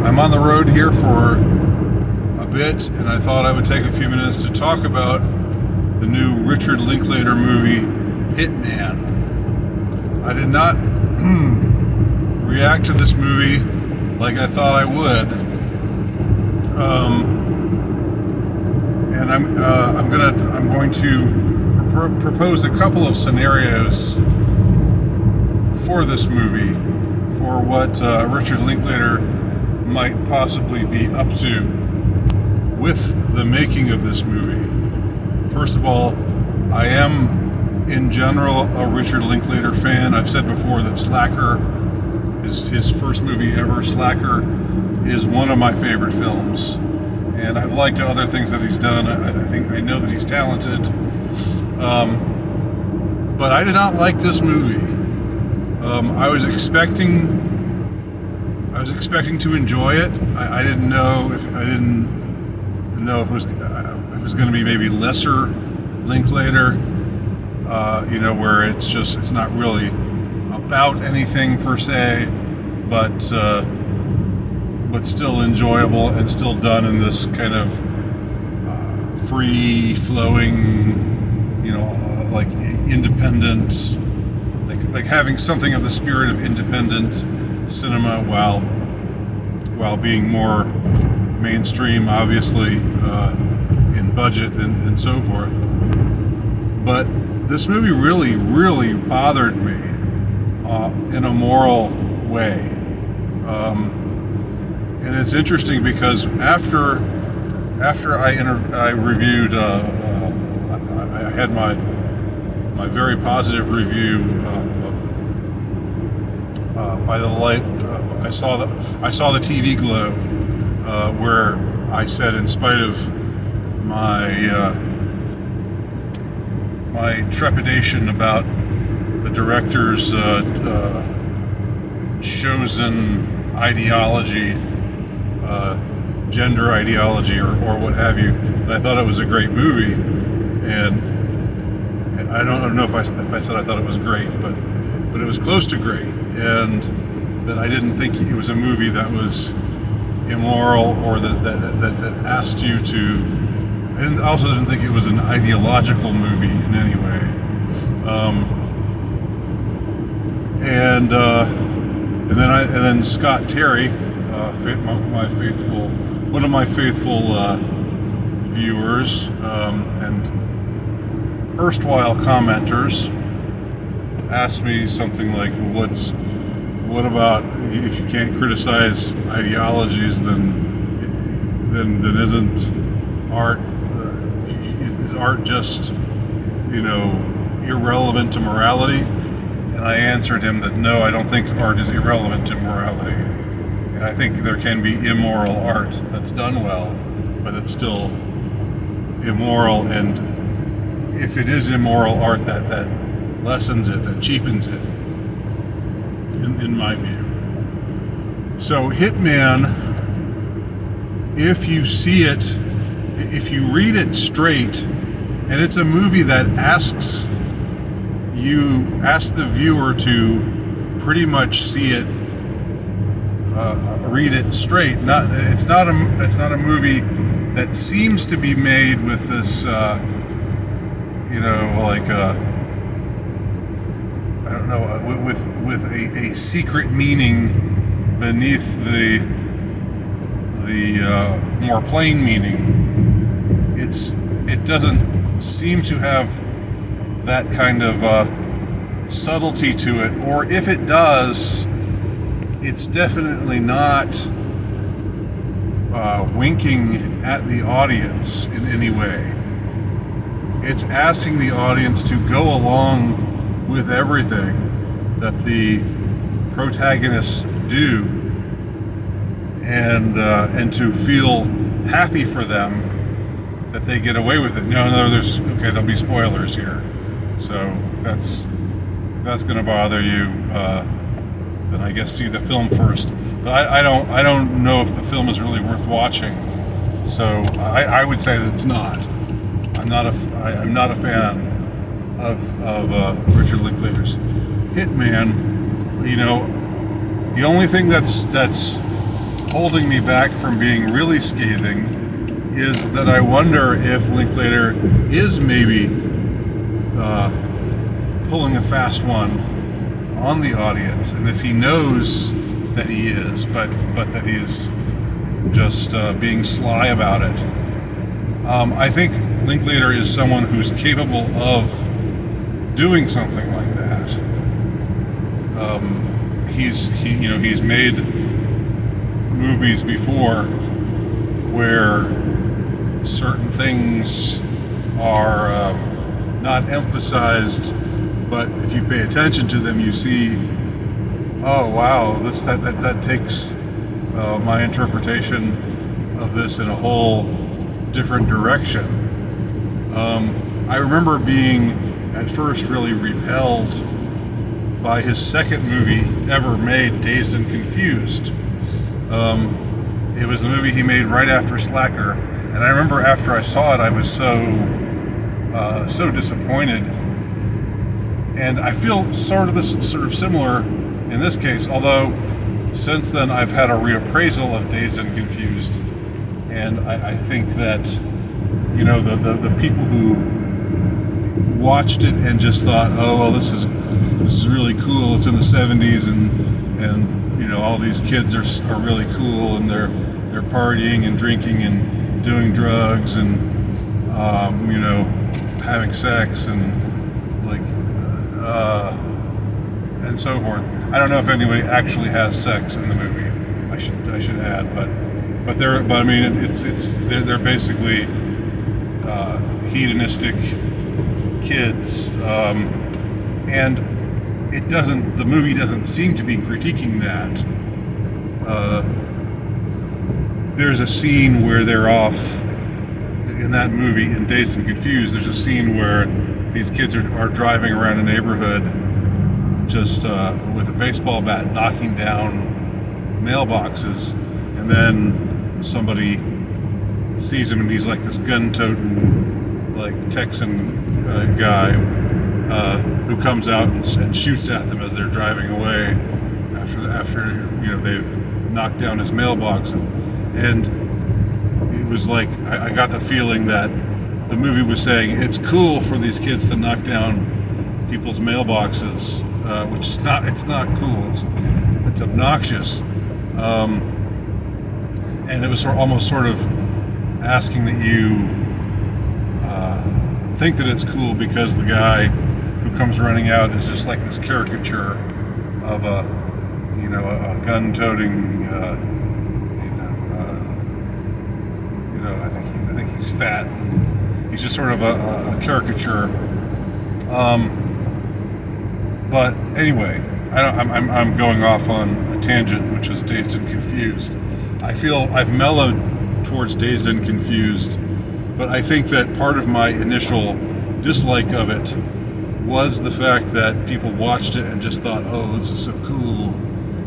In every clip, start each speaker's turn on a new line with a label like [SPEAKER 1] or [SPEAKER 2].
[SPEAKER 1] I'm on the road here for a bit, and I thought I would take a few minutes to talk about the new Richard Linklater movie, Hitman. I did not react to this movie like I thought I would, and I'm going to propose a couple of scenarios for this movie, for what Richard Linklater might possibly be up to with the making of this movie. First of all, I am in general a Richard Linklater fan. I've said before that Slacker, his first movie ever, Slacker, is one of my favorite films, and I've liked other things that he's done. I know that he's talented, but I did not like this movie. I was expecting to enjoy it. I didn't know if it was going to be maybe lesser Linklater, where it's not really about anything per se, but still enjoyable and still done in this kind of free flowing, like independent, like having something of the spirit of independent cinema while being more mainstream, obviously, in budget and so forth. But this movie really, really bothered me in a moral way. And it's interesting because after I reviewed, I had my very positive review by the light. I saw the TV Glow, where I said, in spite of my trepidation about the director's chosen ideology, gender ideology, or what have you, that I thought it was a great movie. And I don't know if I said I thought it was great, but it was close to great, and that I didn't think it was a movie that was immoral or that asked you to. I also didn't think it was an ideological movie in any way. And then Scott Terry, one of my faithful viewers and erstwhile commenters, asked me something like, "What about if you can't criticize ideologies? Then isn't art? Is art just irrelevant to morality?" And I answered him that no, I don't think art is irrelevant to morality, and I think there can be immoral art that's done well, but it's still immoral. And if it is immoral art, that lessens it, that cheapens it, in my view. So Hitman, if you see it, if you read it straight, and it's a movie that asks the viewer to pretty much see it, read it straight. It's not a movie that seems to be made with this, with a secret meaning beneath the more plain meaning. It doesn't seem to have that kind of subtlety to it, or if it does, it's definitely not winking at the audience in any way. It's asking the audience to go along with everything that the protagonists do, and to feel happy for them that they get away with it. There'll be spoilers here, so if that's going to bother you, then I guess see the film first. But I don't know if the film is really worth watching, so I would say that it's not. I'm not a fan of Richard Linklater's Hitman. The only thing that's holding me back from being really scathing is that I wonder if Linklater is maybe pulling a fast one on the audience, and if he knows that he is, but that he's just being sly about it. I think Linklater is someone who's capable of doing something like that. He's made movies before where certain things are not emphasized, but if you pay attention to them, you see, oh wow, that takes my interpretation of this in a whole different direction. I remember being at first really repelled by his second movie ever made, Dazed and Confused. It was the movie he made right after Slacker, and I remember after I saw it, I was so disappointed. And I feel sort of similar in this case, although since then I've had a reappraisal of Dazed and Confused, and I think that the people who watched it and just thought, oh well, this is really cool, it's in the 70s, and all these kids are really cool, and they're partying and drinking and doing drugs and having sex and and so forth. I don't know if anybody actually has sex in the movie. I should add, but they're basically hedonistic kids, and the movie doesn't seem to be critiquing that. There's a scene where they're off in that movie, in Dazed and Confused. There's a scene where these kids are driving around a neighborhood just with a baseball bat knocking down mailboxes, and then somebody sees him, and he's like this gun-toting, like Texan guy who comes out and shoots at them as they're driving away after they've knocked down his mailbox, and it was like I got the feeling that the movie was saying it's cool for these kids to knock down people's mailboxes, which is not. It's not cool. It's obnoxious, and it was almost sort of asking that you think that it's cool because the guy who comes running out is just like this caricature of a gun-toting. I think he's fat. He's just sort of a caricature. But anyway, I'm going off on a tangent, which is Dazed and Confused. I feel I've mellowed towards Dazed and Confused, but I think that part of my initial dislike of it was the fact that people watched it and just thought, oh, this is so cool.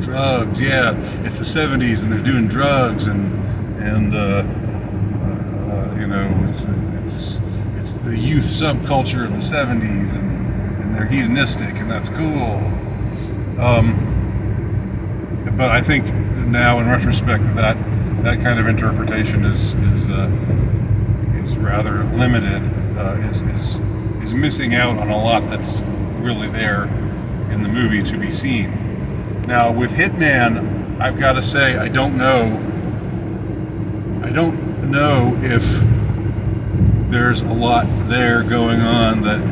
[SPEAKER 1] Drugs, yeah, it's the 70s and they're doing drugs and it's the youth subculture of the 70s and they're hedonistic and that's cool. But I think now in retrospect that kind of interpretation is rather limited, is missing out on a lot that's really there in the movie to be seen. Now with Hitman, I've got to say I don't know if there's a lot there going on that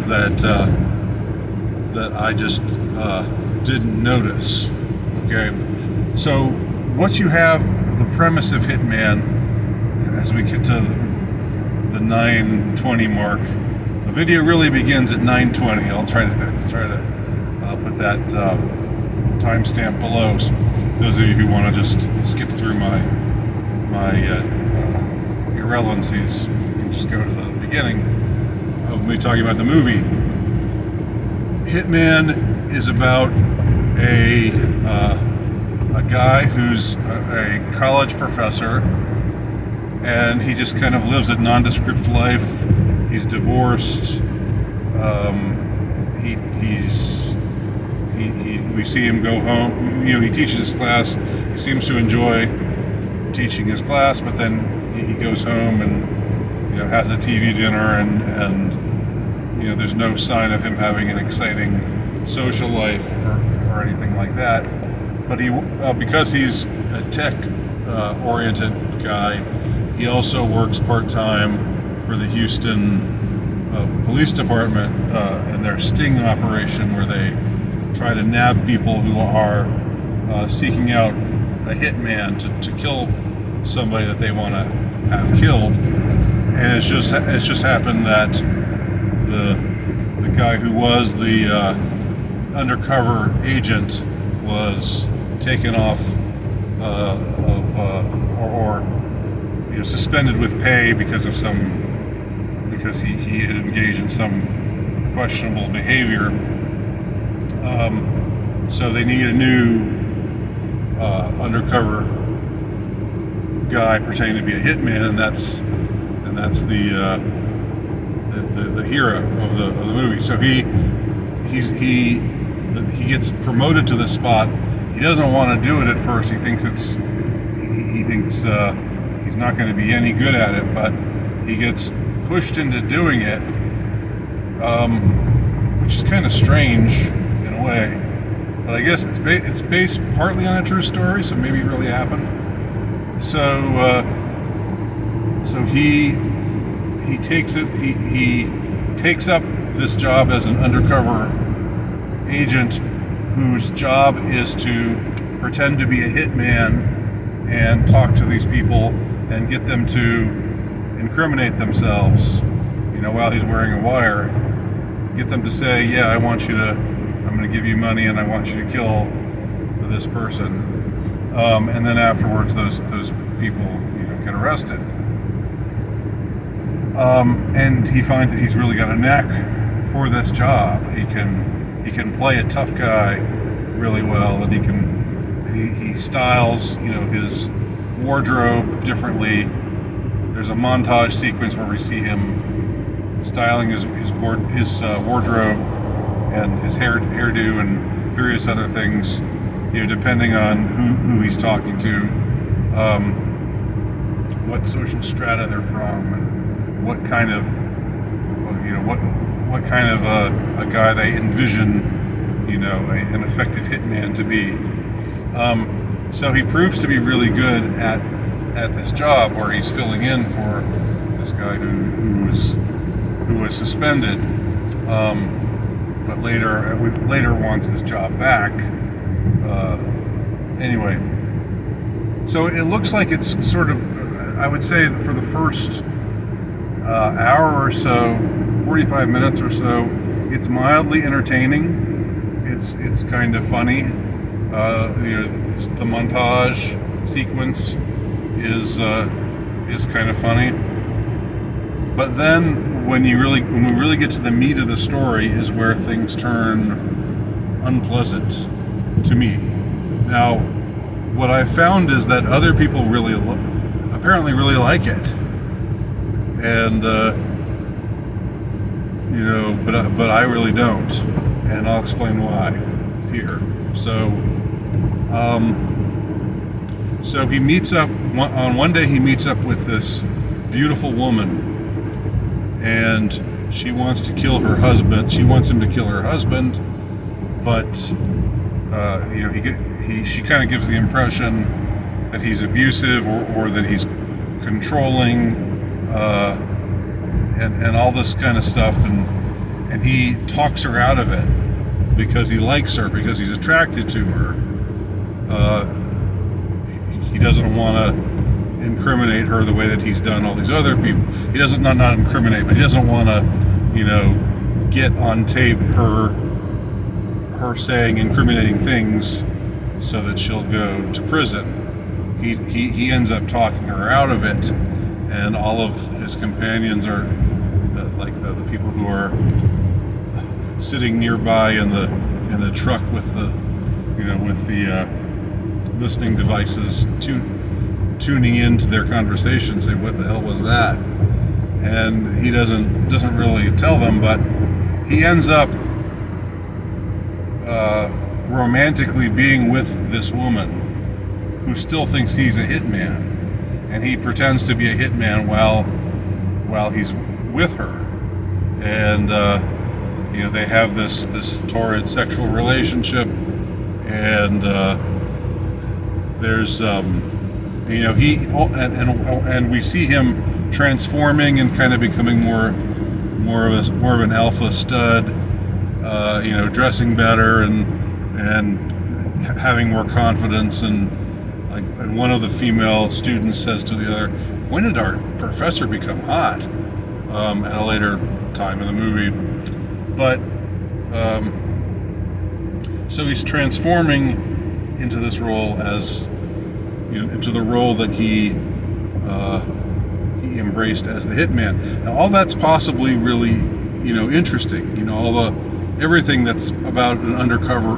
[SPEAKER 1] I just didn't notice. Okay, so once you have the premise of Hitman, as we get to the 9:20 mark, the video really begins at 9:20. I'll try to put that timestamp below. So those of you who want to just skip through my irrelevancies, you can just go to the beginning of me talking about the movie. Hitman is about a guy who's a college professor, and he just kind of lives a nondescript life. He's divorced. We see him go home. He teaches his class. He seems to enjoy teaching his class, but then he goes home and has a TV dinner, and there's no sign of him having an exciting social life or anything like that. But he because he's a tech oriented guy, he also works part-time for the Houston Police Department in their sting operation, where they try to nab people who are seeking out a hitman to kill somebody that they want to have killed. And it's just happened that the guy who was the undercover agent was taken off or suspended with pay because he had engaged in some questionable behavior. So they need a new undercover guy pretending to be a hitman, and that's the hero of the movie. So he gets promoted to the spot. He doesn't want to do it at first. He thinks he's not going to be any good at it, but he gets pushed into doing it, which is kind of strange in a way. But I guess it's based partly on a true story, so maybe it really happened. So he takes it. He takes up this job as an undercover agent, whose job is to pretend to be a hitman and talk to these people and get them to incriminate themselves. While he's wearing a wire, get them to say, "Yeah, I'm going to give you money, and I want you to kill this person." And then afterwards, those people, get arrested. And he finds that he's really got a knack for this job. He can play a tough guy really well, and he styles his wardrobe differently. There's a montage sequence where we see him styling his wardrobe and his hairdo and various other things, depending on who he's talking to, what social strata they're from, and what kind of what kind of a guy they envision an effective hitman to be. So he proves to be really good at this job, where he's filling in for this guy who was suspended, but later wants his job back. Anyway, so it looks like it's sort of, I would say that for the first hour or so, 45 minutes or so, it's mildly entertaining. It's kind of funny. The montage sequence is kind of funny. But then when we really get to the meat of the story is where things turn unpleasant to me. Now, what I found is that other people apparently really like it, and but I really don't, and I'll explain why here. So he meets up on one day. He meets up with this beautiful woman, and she wants to kill her husband. She wants him to kill her husband, but she kind of gives the impression that he's abusive or that he's controlling, and all this kind of stuff, and he talks her out of it because he likes her, because he's attracted to her. He doesn't want to incriminate her the way that he's done all these other people. He doesn't not incriminate, but he doesn't want to, get on tape her saying incriminating things so that she'll go to prison. He ends up talking her out of it, and all of his companions are the people who are sitting nearby in the truck with the listening devices tuning into their conversation, say, "What the hell was that?" And he doesn't really tell them, but he ends up romantically being with this woman who still thinks he's a hitman. and he pretends to be a hitman while he's with her, and they have this torrid sexual relationship, and there's and we see him transforming and kind of becoming more of an alpha stud, dressing better and having more confidence, and one of the female students says to the other, "When did our professor become hot?" At a later time in the movie, but so he's transforming into this role as into the role that he embraced as the hitman. Now, all that's possibly really interesting. Everything that's about an undercover,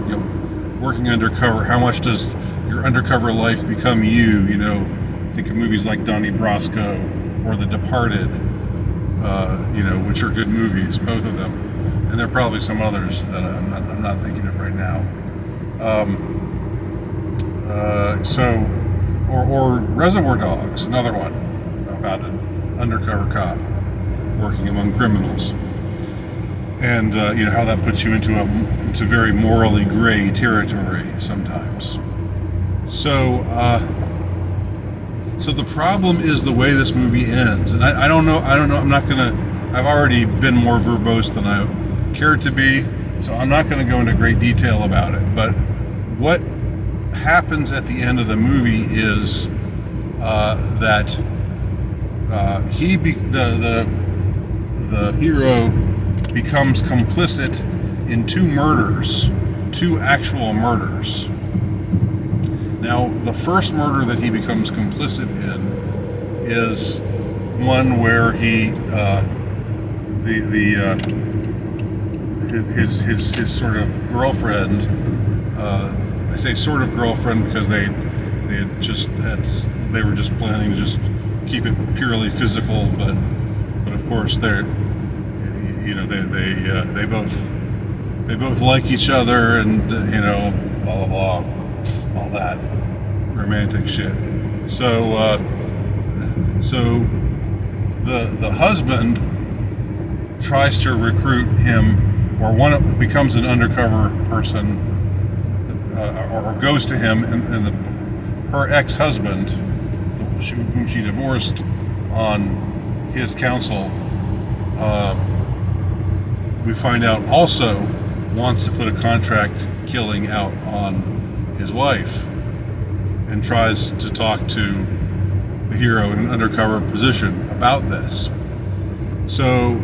[SPEAKER 1] working undercover. How much does your undercover life become you? Think of movies like Donnie Brasco or The Departed, which are good movies, both of them, and there are probably some others that I'm not thinking of right now. Or Reservoir Dogs, another one about an undercover cop working among criminals, and how that puts you into very morally gray territory sometimes. So the problem is the way this movie ends, and I don't know. I've already been more verbose than I cared to be, so I'm not going to go into great detail about it. But what happens at the end of the movie is that the hero becomes complicit in two actual murders. Now, the first murder that he becomes complicit in is one where he his sort of girlfriend. I say sort of girlfriend because they were just planning to just keep it purely physical, but of course they both like each other, and blah blah blah, all that romantic shit. So the husband tries to recruit him, or becomes an undercover person, or goes to him, and her ex-husband, whom she divorced on his counsel, we find out also wants to put a contract killing out on his wife, and tries to talk to the hero in an undercover position about this. So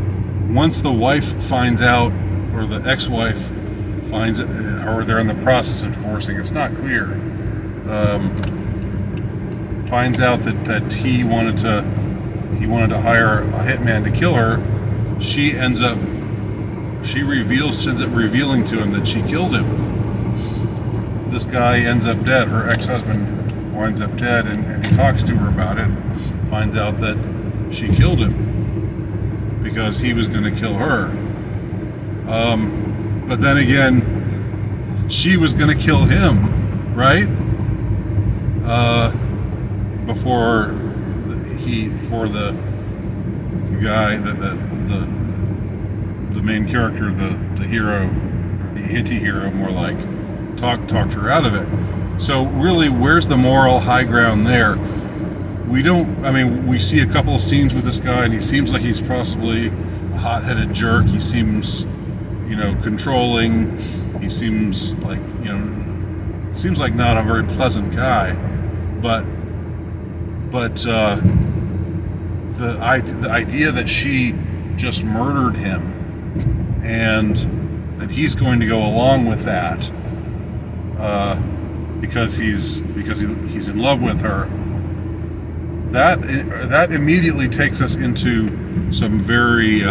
[SPEAKER 1] once the wife finds out, or the ex-wife finds it, or they're in the process of divorcing, it's not clear, finds out that he wanted to hire a hitman to kill her, she ends up revealing to him that she killed him. This guy ends up dead. Her ex-husband winds up dead, and he talks to her about it, finds out that she killed him because he was going to kill her. But then again, she was going to kill him, right? Before the guy, the main character, the hero, the anti-hero, more like, talked her out of it. So really, where's the moral high ground there? We see a couple of scenes with this guy, and he seems like he's possibly a hot-headed jerk. He seems, controlling. He seems like, not a very pleasant guy. But the idea that she just murdered him, and that he's going to go along with that because he's in love with her, that immediately takes us into some very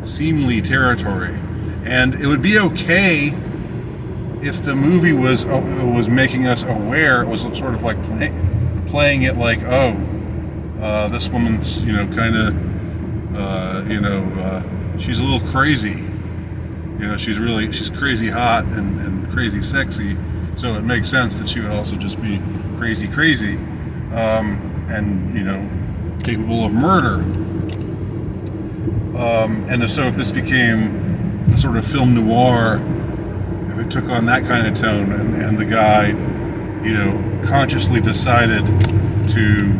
[SPEAKER 1] unseemly territory. And it would be okay if the movie was making us aware. It was sort of like playing it like, this woman's she's a little crazy. She's crazy hot and crazy sexy. So it makes sense that she would also just be crazy. and capable of murder. And so if this became a sort of film noir, if it took on that kind of tone, and the guy, consciously decided to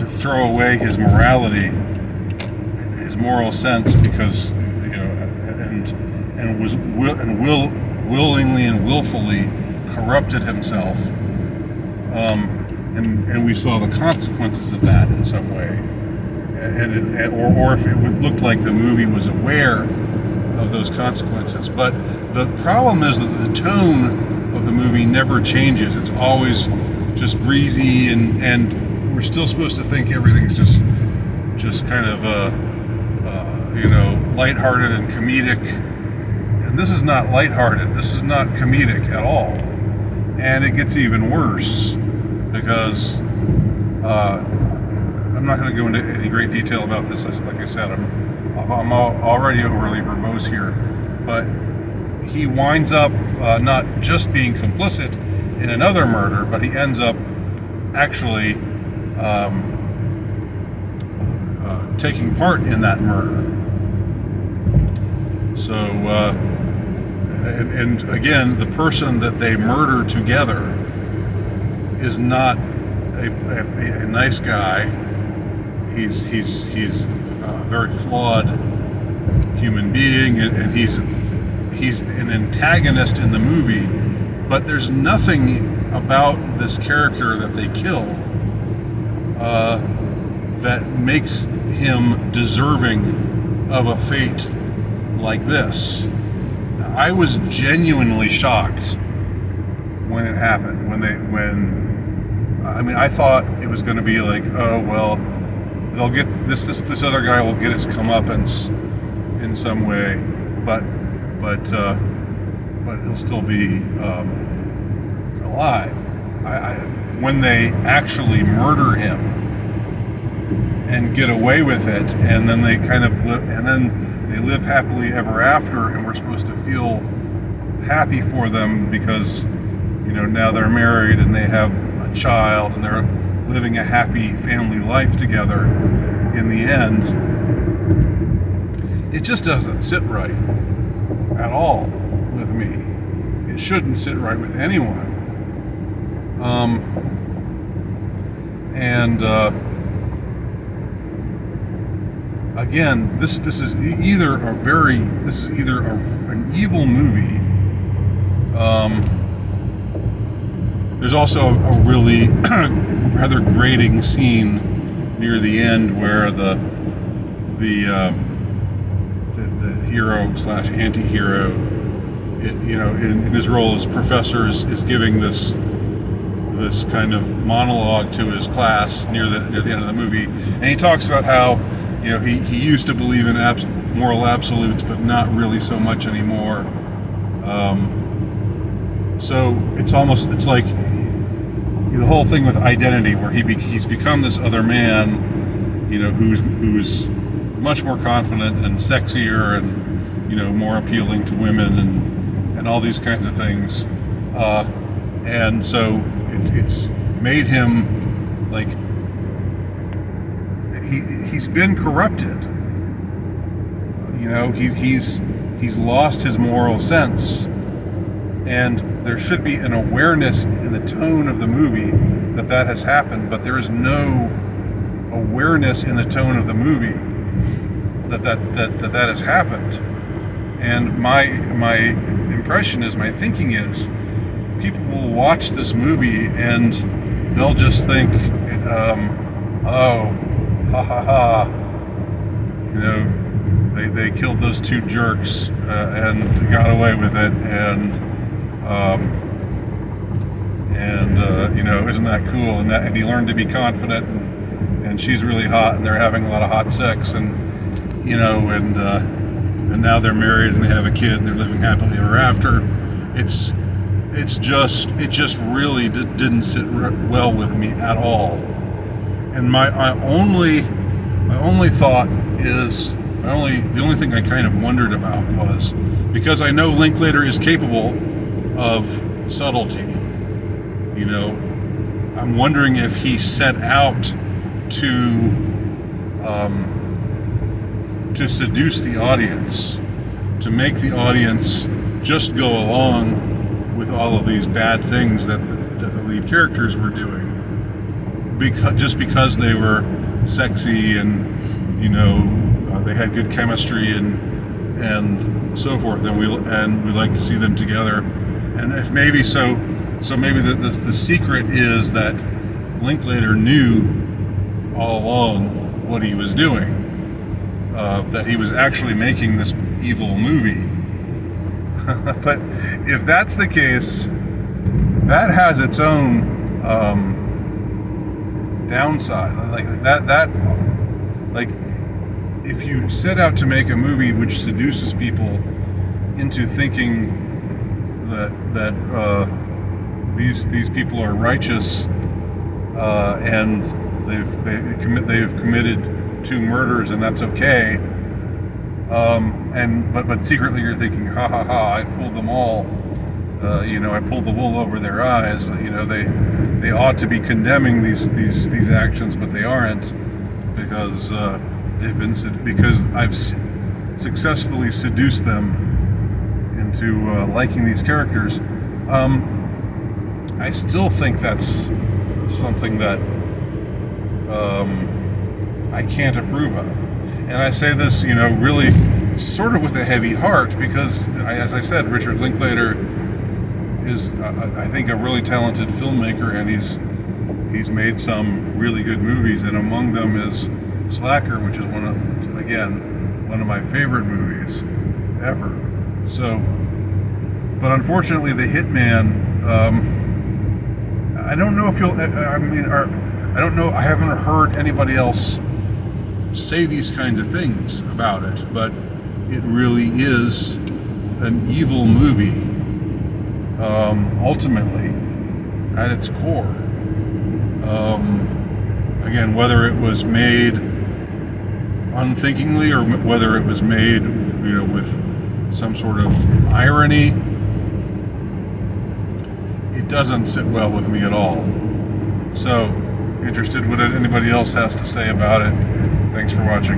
[SPEAKER 1] throw away his morality, his moral sense, because and willingly and willfully corrupted himself, and we saw the consequences of that in some way, or if it looked like the movie was aware of those consequences. But the problem is that the tone of the movie never changes. It's always just breezy, and we're still supposed to think everything's just kind of lighthearted and comedic. And this is not lighthearted. This is not comedic at all. And it gets even worse because I'm not going to go into any great detail about this. Like I said, I'm already overly verbose here. But he winds up not just being complicit in another murder, but he ends up actually taking part in that murder. So, and again, the person that they murder together is not a nice guy. He's a very flawed human being, and he's an antagonist in the movie. But there's nothing about this character that they kill that makes him deserving of a fate like this. I was genuinely shocked when it happened. I thought it was going to be like, oh well, they'll get this other guy will get his comeuppance in some way, but he'll still be alive. When they actually murder him and get away with it, and then they kind of they live happily ever after, and we're supposed to feel happy for them because now they're married and they have a child and they're living a happy family life together. In the end, it just doesn't sit right at all with me. It shouldn't sit right with anyone. Again, this is either an evil movie. There's also a really rather grating scene near the end where the hero / anti-hero, in his role as professor, is giving this kind of monologue to his class near the end of the movie, and he talks about how he used to believe in moral absolutes, but not really so much anymore. So it's like the whole thing with identity, where he's become this other man, who's much more confident and sexier and more appealing to women and all these kinds of things, and so it's made him like he's been corrupted. He's lost his moral sense, and there should be an awareness in the tone of the movie that has happened, but there is no awareness in the tone of the movie that has happened. And my impression is, my thinking is, people will watch this movie and they'll just think, oh, ha ha ha, they killed those two jerks and got away with it, and isn't that cool? And he learned to be confident, and she's really hot, and they're having a lot of hot sex, and now they're married and they have a kid and they're living happily ever after. It just really didn't sit well with me at all. And my only thought is, the only thing I kind of wondered about was, because I know Linklater is capable of subtlety, I'm wondering if he set out to seduce the audience, to make the audience just go along with all of these bad things that the lead characters were doing, because they were sexy and they had good chemistry and so forth, and we like to see them together. And if maybe so maybe the secret is that Linklater knew all along what he was doing, that he was actually making this evil movie. But if that's the case, that has its own downside. Like if you set out to make a movie which seduces people into thinking that these people are righteous, and they've committed 2 murders, and that's okay. But secretly you're thinking, ha ha ha, I fooled them all. I pulled the wool over their eyes. They ought to be condemning these actions, but they aren't, because because I've successfully seduced them into liking these characters. I still think that's something that I can't approve of. And I say this, really sort of with a heavy heart, because, as I said, Richard Linklater is, I think, a really talented filmmaker, and he's made some really good movies, and among them is Slacker, which is one of my favorite movies ever. So, but unfortunately, The Hitman, I don't know if I don't know, I haven't heard anybody else say these kinds of things about it, but it really is an evil movie, ultimately, at its core. Again, whether it was made unthinkingly or whether it was made, with some sort of irony, it doesn't sit well with me at all. So, interested what anybody else has to say about it. Thanks for watching.